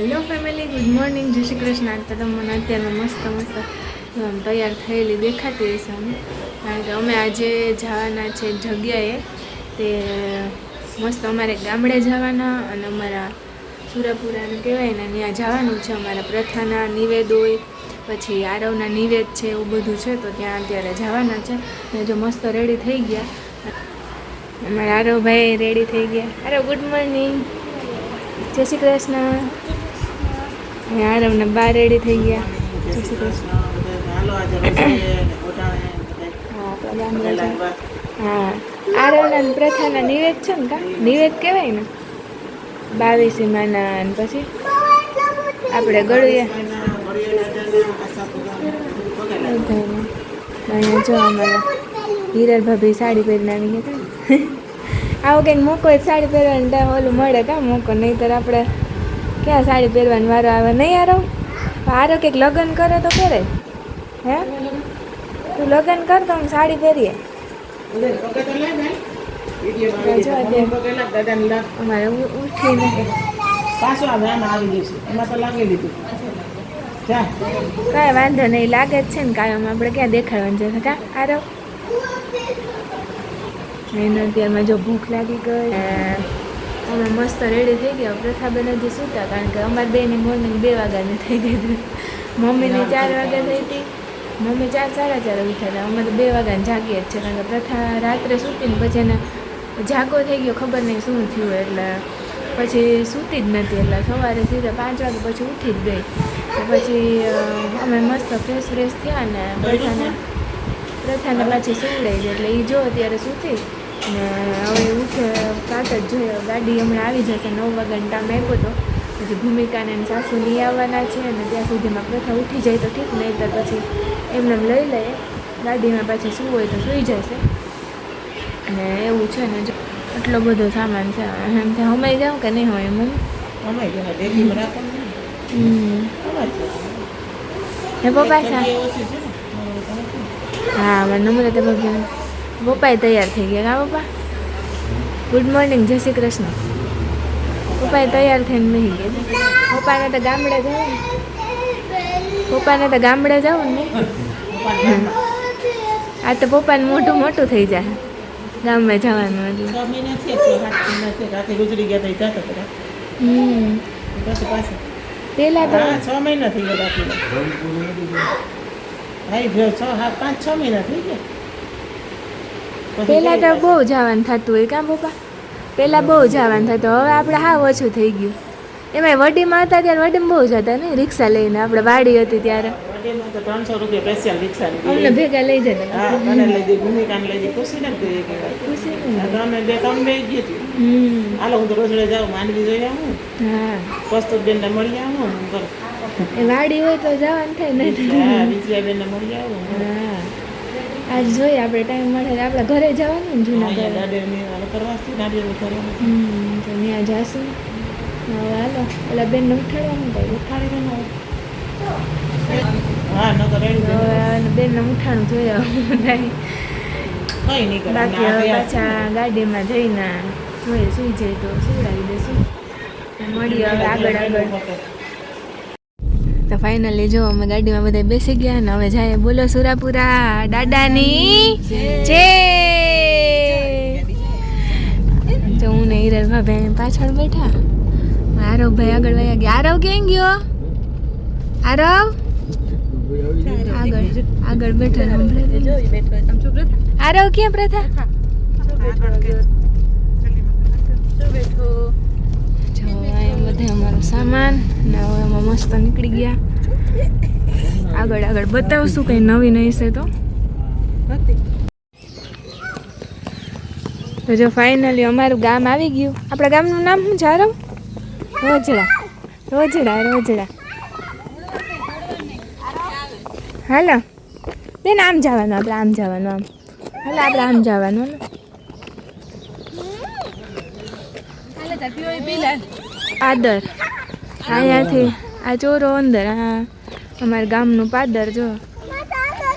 Hello family, good morning, જય શ્રી કૃષ્ણ. તો તમને અત્યારમાં મસ્ત આમ તૈયાર થયેલી દેખાતી હશે અમે, કારણ કે અમે આજે જવાના છે જગ્યાએ. તે મસ્ત અમારે ગામડે જવાના અને અમારા સુરાપુરાને કહેવાય ને ત્યાં જવાનું છે. અમારા પ્રથાના નિવેદ હોય, પછી આરવના નિવેદ છે, એવું બધું છે. તો ત્યાં અત્યારે જવાના છે ને જો મસ્ત રેડી થઈ ગયા. અમારા આરવભાઈ રેડી થઈ ગયા. આરવ ગુડ મોર્નિંગ, જય શ્રી કૃષ્ણ. આરવને બા રેડી થઈ ગયા. જય શ્રી કૃષ્ણ. હા, આરવના પ્રથાના નિવેદ છે ને, કા નિવેદ કહેવાય ને, 22 માના. અને પછી આપણે અહીંયા જો અમારા હિરલ ભાભી સાડી પહેરીને આવી ગયા. આવું કંઈક મોકો સાડી પહેરવાનું ટાઈમ ઓલું મળે કાં મોકો, નહીંતર આપણે ક્યાં સાડી પહેરવાનો વારો આવે. નહીં આરો કંઈક લગ્ન કરે તો પહેરે. હે તું લગ્ન કર તો હું સાડી પહેરીએ. અમારે ઉઠીને કાંઈ વાંધો નહીં, લાગે જ છે ને કાયમ. આપણે ક્યાં દેખાડવાનું છે કાં આરો. એને અત્યારમાં જો ભૂખ લાગી ગઈ. અમે મસ્ત રેડી થઈ ગયા. પ્રથાબેન હજી સૂતા, કારણ કે અમારે બેની મોર્નિંગ 2 વાગ્યાની થઈ ગઈ હતી. મમ્મીને 4 વાગ્યા થઈ હતી. મમ્મી 4 સાડા 4 ઉઠ્યા હતા. અમે તો 2 વાગ્યાને જાગીએ જ છે, કારણ કે પ્રથા રાત્રે સૂતીને પછી એને જાગો થઈ ગયો, ખબર નહીં શું થયું, એટલે પછી સૂતી જ નથી. એટલે સવારે સીધા 5 વાગે પછી ઉઠી જ ગઈ. તો પછી અમે મસ્ત ફ્રેશ થયા ને પ્રથાને પાછી સુવડાવી દે. એટલે એ જો અત્યારે સૂતી ને હવે ઉઠે કાંત જ જોઈએ. ગાડી હમણાં આવી જશે, 9 વાગ્યાનો ટાઈમ આપ્યો હતો. પછી ભૂમિકાને સાસુ લઈ આવવાના છે, અને ત્યાં સુધીમાં પ્રથા ઉઠી જાય તો ઠીક, નહીં તો પછી એમને લઈ લઈએ ગાડીમાં. પાછી શું હોય તો સૂઈ જશે. અને એવું છે ને, જો એટલો બધો સામાન છે. એમ ત્યાં હમાઈ જાઉં કે નહીં હોય? મમ્મી હે પપ્પા હા, મારા નંબર તો પપ્પાએ તૈયાર થઈ ગયા. હા પપ્પા, ગુડ મોર્નિંગ, જય શ્રી કૃષ્ણ. પપ્પાએ તૈયાર થઈને બેસી ગયા. પપ્પાને તો ગામડે જવું ને. આ તો પપ્પાને મોટું થઈ જાય ગામમાં જવાનું. એટલે પેલા તો 6 મહિના થઈ ગયા. 5-6 મહિના થઈ ગયા. પહેલાં તો બહુ જવાનું થતું હોય કાં પપ્પા? પહેલાં બહુ જવાનું થતું. હવે આપણે હાવ ઓછું થઈ ગયું. એમાંય વડીમાં હતા ત્યારે વડીમાં બહુ જતા ને, રિક્ષા લઈને. આપણે વાડી હતી ત્યારે 300 રૂપિયા સ્પેશિયલ રિક્ષા અમને ભેગા લઈ જતા. ભૂમિકાને લઈ જઈ ખુશીને અમે 2-3 બે ગઈ હતી. હાલો હું તો રોજડે જાઉં, માંડવી જોઈ આવું. હા, કસ્તુરબેનને મળી આવું. એ વાડી હોય તો જવાનું થાય નહીં. વિજયાબેનને મળી આવું. હા, આજ જોઈએ આપણે ટાઈમ મળે આપણે ઘરે જવાનું ને જૂનાગઢ. તો ત્યાં જાશું. હવે હાલો પેલા બેનને ઉઠાડવાનું ભાઈ, ઉઠાડી દેવાનું. બેનને ઉઠાણું જોયા બાકી હવે પાછા ગાડીમાં જઈને જોઈએ સુઈ જાય તો સુવડાવી દેશું. મળીએ હવે આગળ. તો ફાઇનલી જો અમે ગાડીમાં બધા બેસી ગયા ને હવે જાય. બોલો સુરાપુરા દાદાની જય. જો હું ને હિરલ ભાઈ પાછળ બેઠા. આરવ ભાઈ આગળ વયા ગયા. આરવ ક્યાં ગયો? આરવ આગળ બેઠો. આરવ ક્યાં પ્રથા? જો બધે અમારો સામાન ને હવે અમે મસ્ત નીકળી ગયા. આગળ બતાવશું કંઈ નવીન હશે તો. જો ફાઇનલી અમારું ગામ આવી ગયું. આપણા ગામનું નામ શું છે આરવ? રોજડા. હાલો બેન, આમ જવાનું. આપણે આમ જવાનું. હાલો આપણે આમ જવાનું. પાદર અહીંયાથી આ ચોરો અંદર. હા, અમારા ગામનું પાદર જો.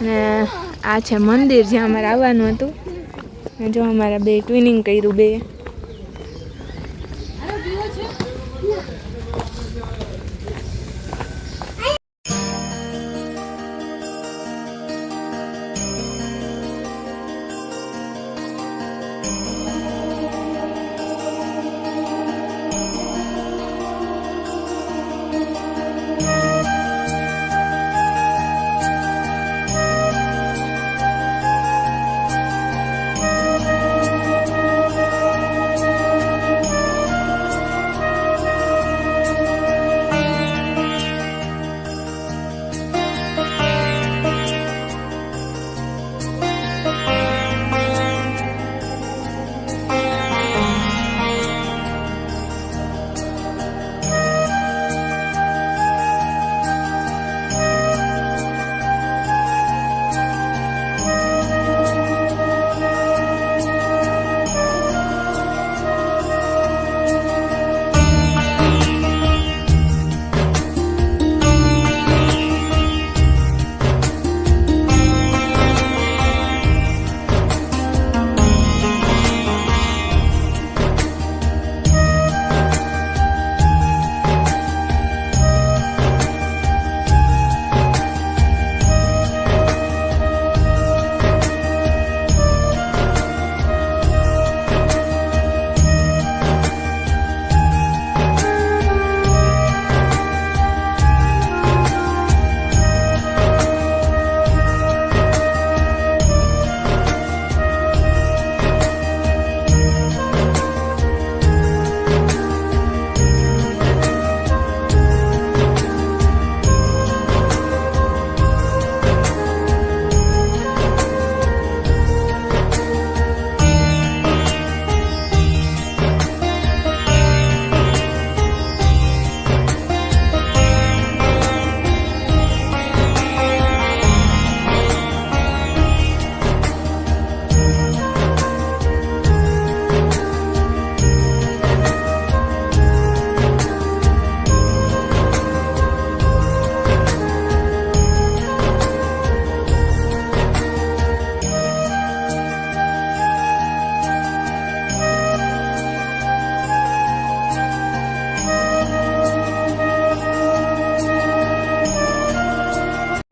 ને આ છે મંદિર જ્યાં અમારે આવવાનું હતું. જો અમારા બે ટ્વિનિંગ કર્યું. બે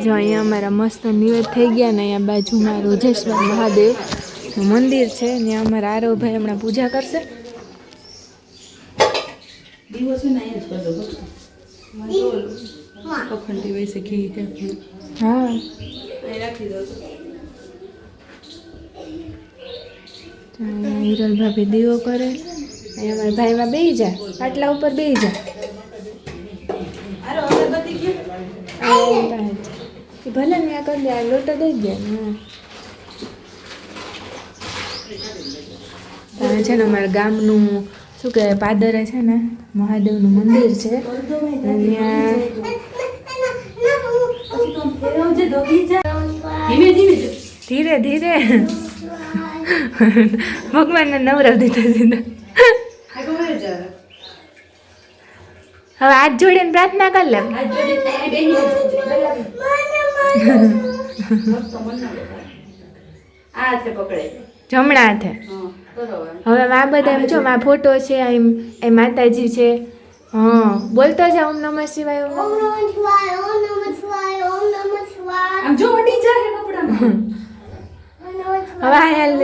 જો અહીંયા અમારા મસ્ત નિવેદ થઈ ગયા ને અહીંયા બાજુમાં રોજેશ્વર મહાદેવનું મંદિર છે. ત્યાં અમારા આરવભાઈ હમણાં પૂજા કરશે. હા હિરલ ભાભી દીવો કરે. અહીંયા અમારા ભાઈમાં બેહી જા, પાટલા ઉપર બેહી જા. ભલે ને આ કરી દે, આ લોટો દઈ દે. હા છે ને અમારા ગામનું શું કહેવાય પાદરે છે ને મહાદેવનું મંદિર છે. ધીરે ધીરે ભગવાનને નવરવ દીધા સીધા. હવે હાથ જોડીને પ્રાર્થના કરી લે. જમણા હાથે. હવે આ બધા એમ જો આ ફોટો છે, એ માતાજી છે. હા બોલતો છે ઓમ નમઃ શિવાય. ઓમ નમઃ શિવાય, ઓમ નમઃ શિવાય, ઓમ નમઃ શિવાય. આમ જો અડી જાય કપડામાં. હવે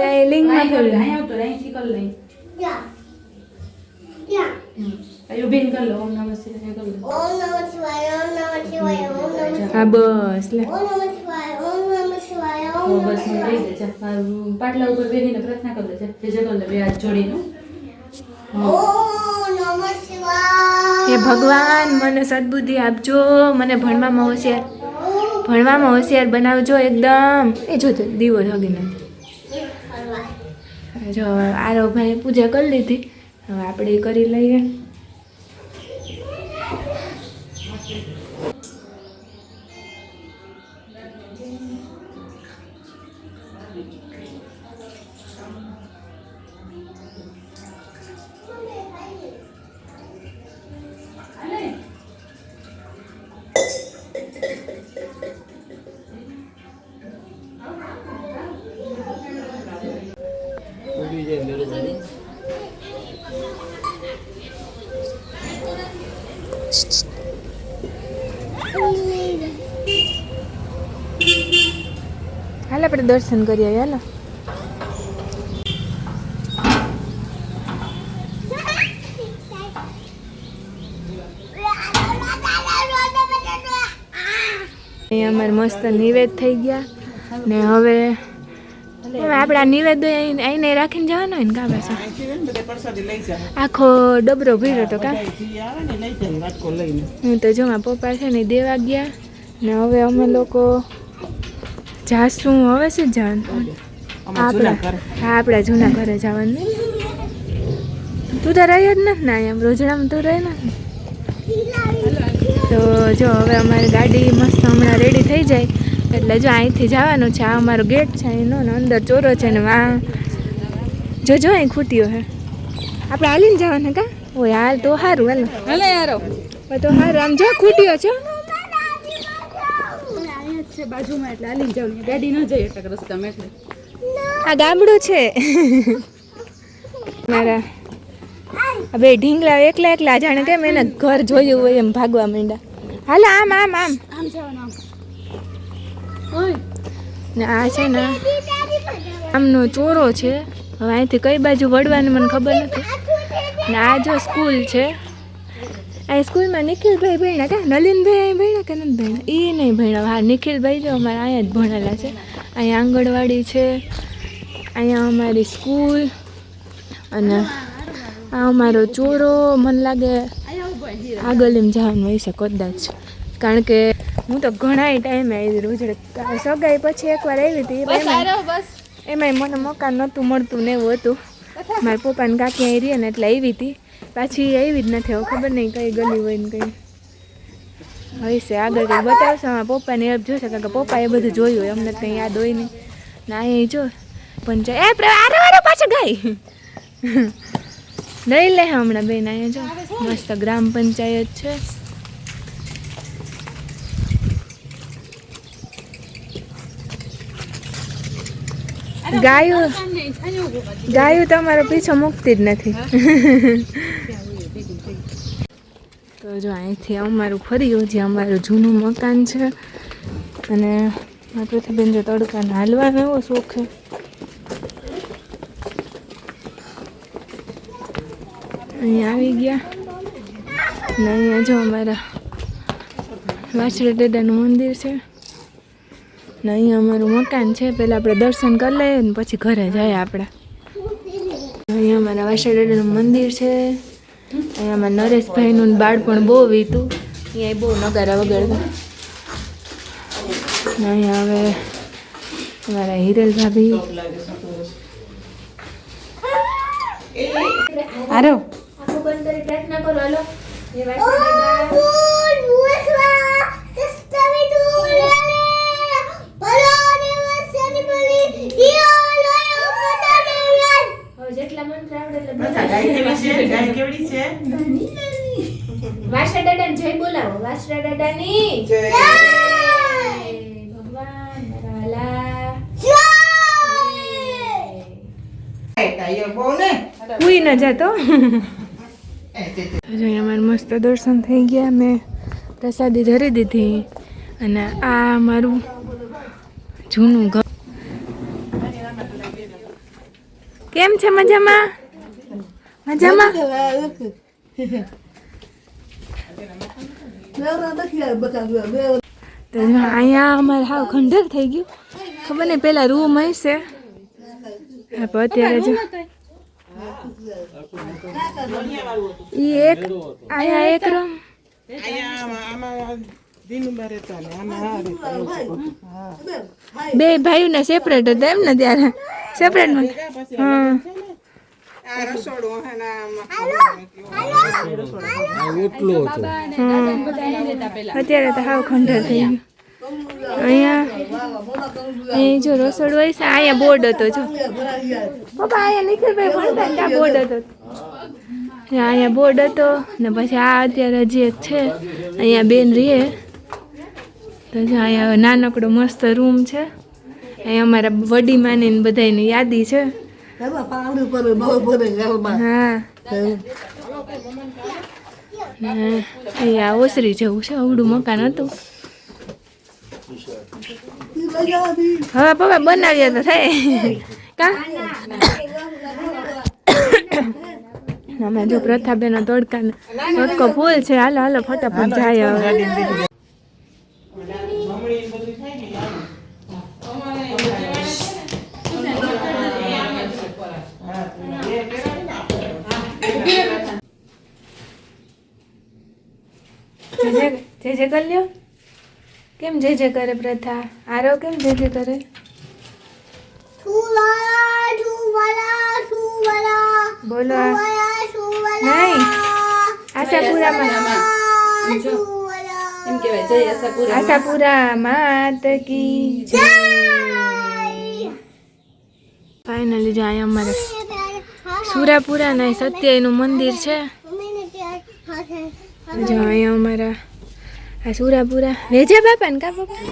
આ લિંગમાં ખોલ. અહીંયા તો અહીંથી કર લઈ. આયો બેન કર લો. ઓમ નમઃ શિવાય કર લો. ઓમ નમઃ શિવાય, ઓમ નમઃ શિવાય, ઓમ નમઃ શિવાય. હા બસ લે. ઓમ નમઃ શિવાય, ઓમ નમઃ શિવાય, ઓમ નમઃ બસ રહી દે. ચા પાટલા ઉપર બેહીને પ્રાર્થના કર લે. જે જે કર લે બે હાથ જોડીને. ઓમ નમઃ શિવાય. હે ભગવાન મને સદબુદ્ધિ આપજો, મને ભણવામાં હોશિયાર બનાવજો એકદમ. એ જો તો દીવો જગી નથી. જો આરવ ભાઈ પૂજા કરી લીધી, હવે આપણે કરી લઈએ. હાલ આપણે દર્શન કરી આવ્યા. હાલો અહીંયા અમારે મસ્ત નિવેદ થઈ ગયા ને હવે આપણા નિવેદ અહીં રાખીને જવાનો હોય ને કાં પાસે આખો ડબરો ભર્યો હતો કા. હું તો જો મારા પપ્પા છે ને દેવા ગયા ને હવે અમે લોકો જાશું. હવે શું જવાનું? આપણા જૂના ઘરે જવાનું. તું તો રહી જ નથી ને અહીંયા રોજડામાં તું રહી નથી. તો જો હવે અમારી ગાડી મસ્ત હમણાં રેડી થઈ જાય એટલે જો અહીંથી જવાનું છે. આ અમારો ગેટ છે એનો ને અંદર ચોરો છે ને આ જો અહીં ખૂટ્યો હે. આપણે હાલીને જવાનું કા ઓય હાલ તો સારું. હાલો હાલે યારો તો સારું. આમ જો ખૂટ્યો છે બાજુમાં એટલે હાલીને જવાનું. ગાડી ન જાય એટલે રસ્તામાં એટલે આ ગામડું છે મારા. હવે ઢીંગલા એકલા જાણે કેમ એને ઘર જોયું હોય એમ ભાગવા માંડ્યા. હાલો આમ આમ આમ આમ જવાનું ને આ છે ને આમનો ચોરો છે. હવે અહીંથી કઈ બાજુ વળવાની મને ખબર નથી. ને આ જો સ્કૂલ છે. આ સ્કૂલમાં નિખિલભાઈ ભણ્યા કે નલિનભાઈ ભણ્યા કે નથી ભણ્યા? એ નહીં ભણ્યા. હા નિખિલભાઈ જો અમારે અહીંયા જ ભણેલા છે. અહીંયા આંગણવાડી છે, અહીંયા અમારી સ્કૂલ અને આ અમારો ચોરો. મને લાગે આગળ એમ જવાનું હોય છે કદાચ, કારણ કે હું તો ઘણા ટાઈમે આવી રોજડે સગાઈ પછી એકવાર આવી હતી. એમાંય મને મકાન નહોતું મળતું ને એવું હતું. મારા પપ્પાને કાકી અહીં રહીએ ને એટલે આવી હતી. પાછી આવી જ નથી. હવે ખબર નહીં કઈ ગલી હોય ને કઈ હોય છે. આગળ કંઈ બતાવશે મારા પપ્પાને હેલ્પ જોશે, કારણ કે પપ્પાએ બધું જોયું હોય, અમને કંઈ યાદ હોય નહીં. ને અહીં જો પંચાયત પાછળ ગાય લઈ લે હમણાં બેન. અહીંયા જો મસ્ત ગ્રામ પંચાયત છે. ગાયું તમારો પીછો મૂકતી જ નથી. તો જો અહીંથી અમારું ફર્યું જે અમારું જૂનું મકાન છે અને મારા પૃથ્વીબેન જો તડકાને હાલવાનો એવો શોખ છે. અહીંયા આવી ગયા ને અહીંયા જો અમારા વાછડા દાદાનું મંદિર છે ને અહીંયા અમારું મકાન છે. પહેલાં આપણે દર્શન કરી લઈએ ને પછી ઘરે જાય આપણે. અહીંયા અમારા વાછડા દાદાનું મંદિર છે. અહીંયા અમારા નરેશભાઈનું બાળપણ બહુ વીતું. અહીંયા બહુ નગારા વગાડતા. અહીંયા હવે અમારા હિરલ ભાભી હારો પ્રાર્થના કરો. હાલો જેટલા મંત્ર આવડે વાછડા દાદાને જય બોલાવો. વાછડા દાદાની જય. ભગવાન મારા હુઈ ન જાતો. અમારે મસ્ત દર્શન થઈ ગયા. મેં પ્રસાદી ધરી દીધી અને આ મારું જૂનું ઘર. કેમ છે? મજામાં? મજામાં? અહીંયા અમારે હાવ ખંડેર થઈ ગયું. ખબર નહીં પેલા રૂમ હશે અત્યારે જો ઈ એક અહીંયા એક રૂમ બે ભાઈઓને સેપરેટ હતા એમ ને ત્યારે સેપરેટમાં. હા અત્યારે તો હાવ ખંડેર થઈ ગયું. અહીંયા અહીં જો રસોડું હોય છે. અહીંયા બોર્ડ હતો જો પપ્પા. અહીંયા નિખિલભાઈ ભણતા ને ત્યાં બોર્ડ હતો. અહીંયા બોર્ડ હતો ને પછી આ અત્યારે જે છે અહીંયા બેન રહીએ તો જો અહીંયા નાનકડો મસ્ત રૂમ છે. અહીંયા અમારા વડી માની ને બધાની યાદી છે. હા અહીંયા ઓસરી જેવું છે. અવડું મકાન હતું. હવે પપ્પા બનાવીએ તો થાય કા. અમે જો પ્રથાબેન તડકો ફૂલ છે. હાલો હાલો ફટાફટ જાય હવે. જે જે કરી લ્યો. કેમ જે જે કરે પ્રથા? આરો કેમ જે જે કરે? બોલો નહીં. આશાપુરા માત કી જય. ફાઇનલી જો અહીંયા અમારે સુરાપુરા ને સત્યનું મંદિર છે. જો અહીંયા અમારા આ સુરાપુરા વેજા બાપા ને કા બાપા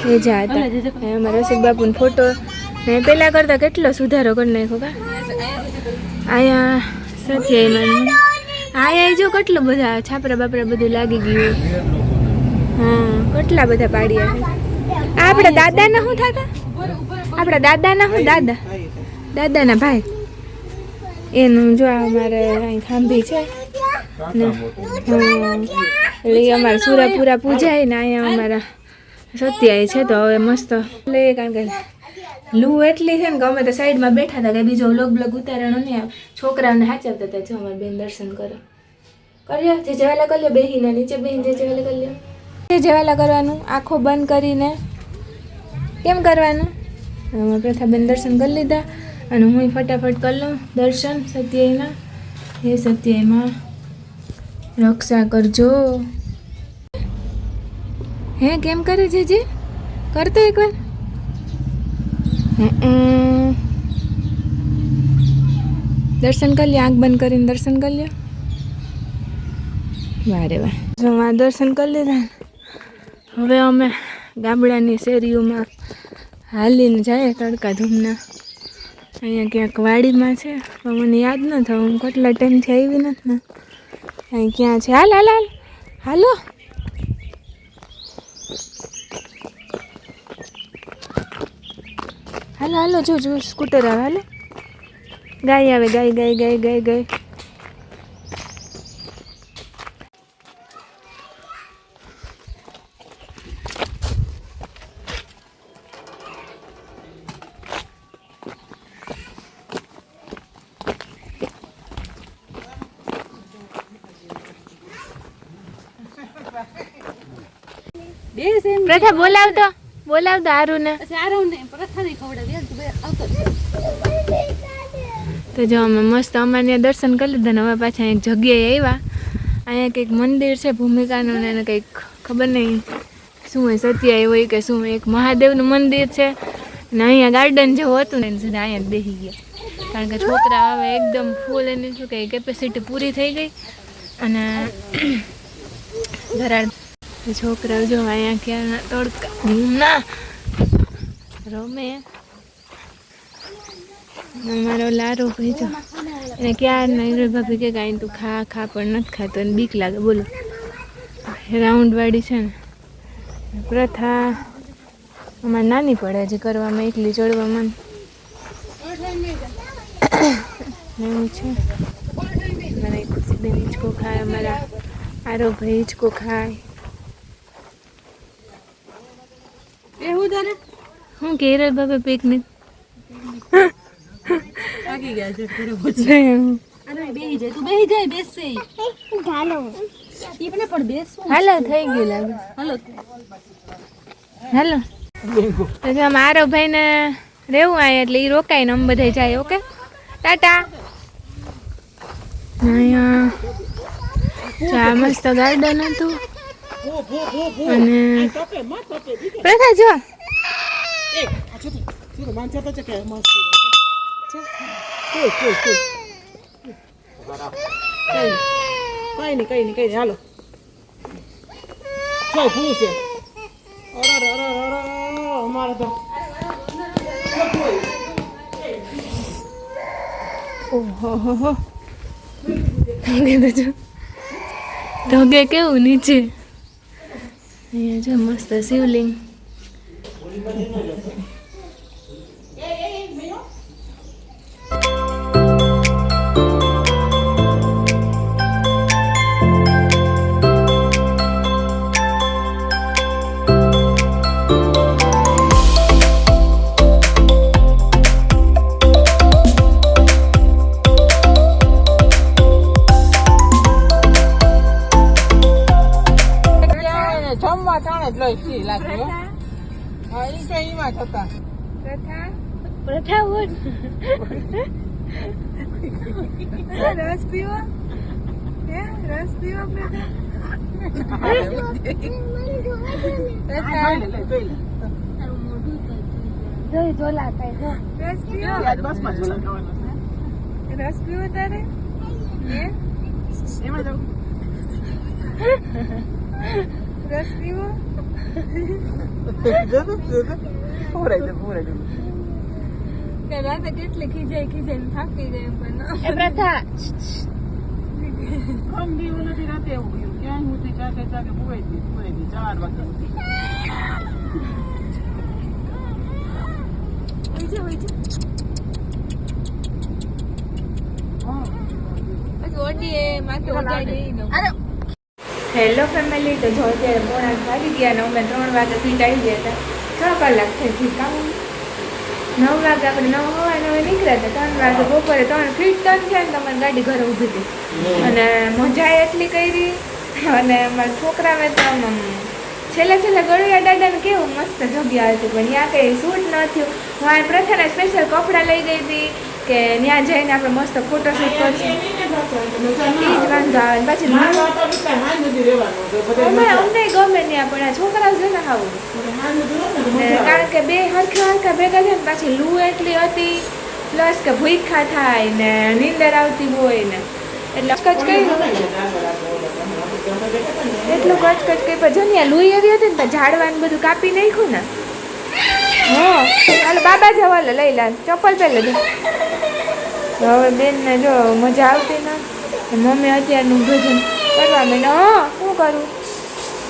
વેજા હતા. અહીંયા અમારા રસિક બાપુનો ફોટો ને પહેલાં કરતાં કેટલો સુધારો કરી નાખ્યો કા. અહીંયા સત્યમાં અહીંયા જો કેટલું બધા છાપરા બાપરા બધું લાગી ગયું. હા કેટલા બધા પાડ્યા છે. આપણા દાદાના શું થતા? આપણા દાદાના શું દાદાના ભાઈ એનું જો અમારે અહીં ખાંભી છે ને. એટલે અમારે સુરાપુરા પૂજાય ને અહીંયા અમારા સત્યાય છે. તો હવે મસ્ત લે કારણ કે લૂ એટલી છે ને કે અમે તો સાઈડમાં બેઠા હતા કે બીજો બ્લોગ ઉતારવાનો નહીં આવે. છોકરાઓને સાચવતા હતા. જો અમારે બેન દર્શન કરો કર્યો. જે જેવાલા કરી લો. બેહીને નીચે બેહીને જે જેવાલા કરી લો. જે જેવાલા કરવાનું આંખો બંધ કરીને. કેમ કરવાનું? અમે પ્રથાબેન દર્શન કરી લીધા અને હું ફટાફટ કરી લઉં દર્શન સત્યના. એ સત્યમાં રક્ષા કરજો. હે કેમ કરે છે જે કરતો એકવાર. દર્શન કરી લ્યો. આંખ બંધ કરીને દર્શન કરી લ્યો. વારે વાહ. જો આ દર્શન કરી લીધા. હવે અમે ગામડાની શેરીઓમાં હાલીને જાય તડકા ધૂમના. અહીંયા ક્યાંક વાડીમાં છે પણ મને યાદ ન થયું. હું કેટલા ટાઈમથી આવી નથી ને. અહીં ક્યાં છે? હાલ હાલ હાલ હાલો. હાલો હાલો જો જો સ્કૂટર આવે હાલો ગાય આવે ગાય ગાય ગાય ગાય ગાય પ્રથા બોલાવતો આરું ને તો જો અમે મસ્ત અમારે ત્યાં દર્શન કરી લીધા ને હવે પાછા એક જગ્યાએ આવ્યા અહીંયા કંઈક મંદિર છે ભૂમિકાનું ને એને કંઈક ખબર નહીં શું હોય સત્ય હોય કે શું એક મહાદેવનું મંદિર છે ને અહીંયા ગાર્ડન જેવું હતું ને સીધા અહીંયા જ બેસી ગયા કારણ કે છોકરા હવે એકદમ ફૂલ એની શું કહે કેપેસિટી પૂરી થઈ ગઈ અને ધરાડ છોકરાઓ જો અહીંયા ક્યાં તડકા ના રમે અમારો લારો ભાઈ જો એને ક્યાં નહીં ભાભી કે કાંઈ તું ખા પણ નથી ખાતો અને બીક લાગે બોલો રાઉન્ડવાળી છે ને પ્રથા અમારે નાની પડે છે કરવામાં એકલી ચડવામાં એવું છે મારા ખુશીબેન હિંચકો ખાય અમારા આરો ભાઈ હિંચકો ખાય એવું તારે હું કેરળ બાબા પિકનિક આગી ગયા છે અરે બેહી જાય તું બેહી જાય બેસશે હાલો ઈપને પણ બેસવું હાલો થઈ ગયું લાગે હાલો તો જો મારો ભાઈને રહેવું આય એટલે એ રોકાય ને અમે બધા જાય ઓકે ટાટા અહીંયા મસ્ત ગાર્ડન હતું અને પ્રથા જો કઈ નહીં હાલો જો ભૂ છે અમારે તો ઓહો ધોગે કેવું નીચે અહીંયા જો મસ્ત શિવલિંગ પ્રથા રસ પીવો રસ પીવો રસ પીવો તારે રસ પીવો રાતે કેટલી ખીજાઈ થાકી જાય પણ પ્રથા નથી રાતે એવું ક્યાંય હું ચાકે પુરાઈ દી 4 વાગે હેલો ફેમિલી તો જો અત્યારે મોડા વાગી ગયા ને અમે 3 વાગે ફીટ આવી ગયા હતા 6 કલાક થઈ ગઈ કામ 9 વાગે આપણે 9 9 નીકળ્યા હતા 3 વાગે બપોરે 3 ફીટ ટર્ન થયા ને તમારી ગાડી ઘરે ઊભી હતી અને મજા એટલી કરી અને અમારા છોકરાએ તો છેલ્લે ગળિયા દાદાને કેવું મસ્ત જગ્યા હતી પણ ત્યાં કંઈ શૂટ ન થયું હું આ પ્રથાના સ્પેશિયલ કપડાં લઈ ગઈ હતી કે ત્યાં જઈને આપણે મસ્ત ફોટોશૂટ કરશું એ જ વાંધો આવે પછી અમને ગમે ત્યાં પણ આ છોકરાઓ છે ને આવું કારણ કે બે હરખા ભેગા છે ને પાછી લૂ એટલી હતી પ્લસ કે ભૂખા થાય ને નીંદર આવતી હોય ને એટલે કચ કર્યું એટલું કચ કઈ પણ જો ને લૂઈ એવી હતી ને તો ઝાડવાનું બધું કાપી નાખ્યું ને હા હાલો બાબા જવા લઈ લા ચપ્પલ પહેલે દે હવે બેનને જો મજા આવતી ને મમ્મી અત્યારનું ભોજન કરવા બેન હા શું કરું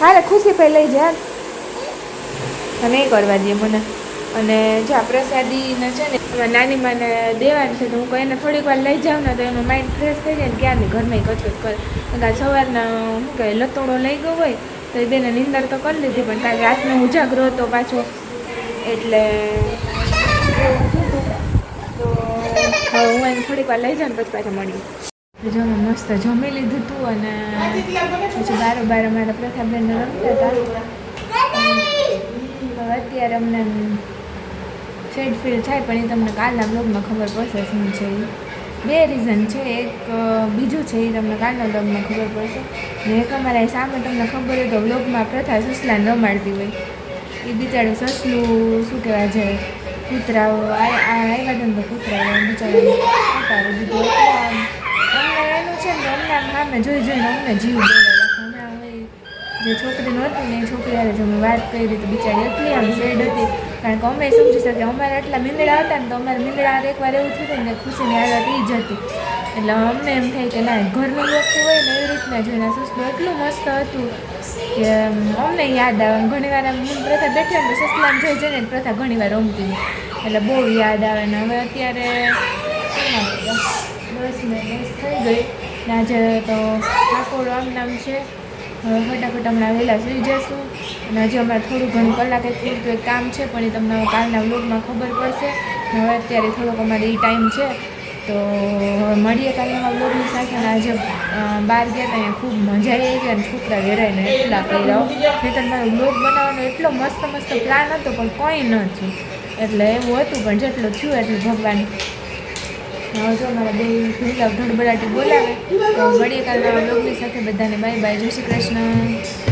હાલે ખુશી ભાઈ લઈ જાય નહીં કરવા દે મને અને જો આ પ્રસાદીને છે ને એમાં નાની માને દેવાનું છે તો હું એને થોડીક વાર લઈ જાઉં ને તો એનું માઇન્ડ ફ્રેશ થઈ જાય ને ક્યારની ઘરમાં કચકચ કરે. કારણ સવારના શું કહે લતોડો લઈ ગયો હોય તો એ બેને નીંદર તો કરી લીધી પણ કાંઈ રાતનો ઉજાગરો હતો પાછો એટલે તો હવે હું એને થોડીક વાર લઈ જાઉં પછી પાછા મળીએ. જો અમે મસ્ત જમી લીધું હતું અને પછી બારોબાર અમારા પ્રથાબેન રમતા હતા. અત્યારે અમને સેડ ફીલ થાય પણ એ તમને કાલના બ્લોગમાં ખબર પડશે શું છે. બે રીઝન છે, એક બીજું છે એ તમને કાલના બ્લોગમાં ખબર પડશે ને એક અમારા સામે તમને ખબર હોય તો બ્લોગમાં પ્રથા સસલાને રમાડતી હોય એ બિચારું સસલું શું કહેવાય છે કૂતરાઓ આવ્યા હતા ને તો કૂતરાઓ બિચારા દીધું અમને એનું છે ને અમને આમ સામે જોઈ જોઈને અમને જીવ બોલાવે. હમણાં હવે જે છોકરીનું હતું ને એ છોકરી હારે જો મેં વાત કરી તો બિચારી એટલી આમ સેડ હતી કારણ કે અમે સમજી શકીએ અમારે એટલા મીંદડા હતા ને તો અમારે મીંદડા એકવાર એવું થયું ને ખુશીની હાલત એ જ હતી એટલે અમને એમ થાય કે ના ઘરનું વસ્તુ હોય ને એવી રીતના જોઈને સસલું એટલું મસ્ત હતું કે અમને યાદ આવે. ઘણીવાર આમ પ્રથા બેઠી ને તો સસલાને જોઈ જઈને પ્રથા ઘણીવાર રમતી એટલે બહુ યાદ આવે ને હવે અત્યારે 10 થઈ ગઈ ને આજે તો ઠાકોર આમ નામ છે. હવે ફટાફટ હમણાં વહેલા સુઈ જશું અને હજી અમારે થોડું ઘણું કલાક થોડું એક કામ છે પણ એ તમને કાલના વ્લોગમાં ખબર પડશે. હવે અત્યારે થોડોક અમારે એ ટાઈમ છે તો હવે મળીએ કાલના વ્લોગની સાથે. અને આજે બહાર ગયા હતા અહીંયા ખૂબ મજા આવી ગઈ અને છોકરા વેરાઈને એટલા કર્યા નહીં તો મારો વ્લોગ બનાવવાનો એટલો મસ્ત મસ્ત પ્લાન હતો પણ કંઈ ન થયું એટલે એવું હતું પણ જેટલું થયું એટલું ભગવાન. હવે જો મારા બે ભૂલા ધડબડાટી બોલાવે તો મળીએ કાલના વ્લોગની સાથે. બધાને બાય બાય, જય શ્રી કૃષ્ણ.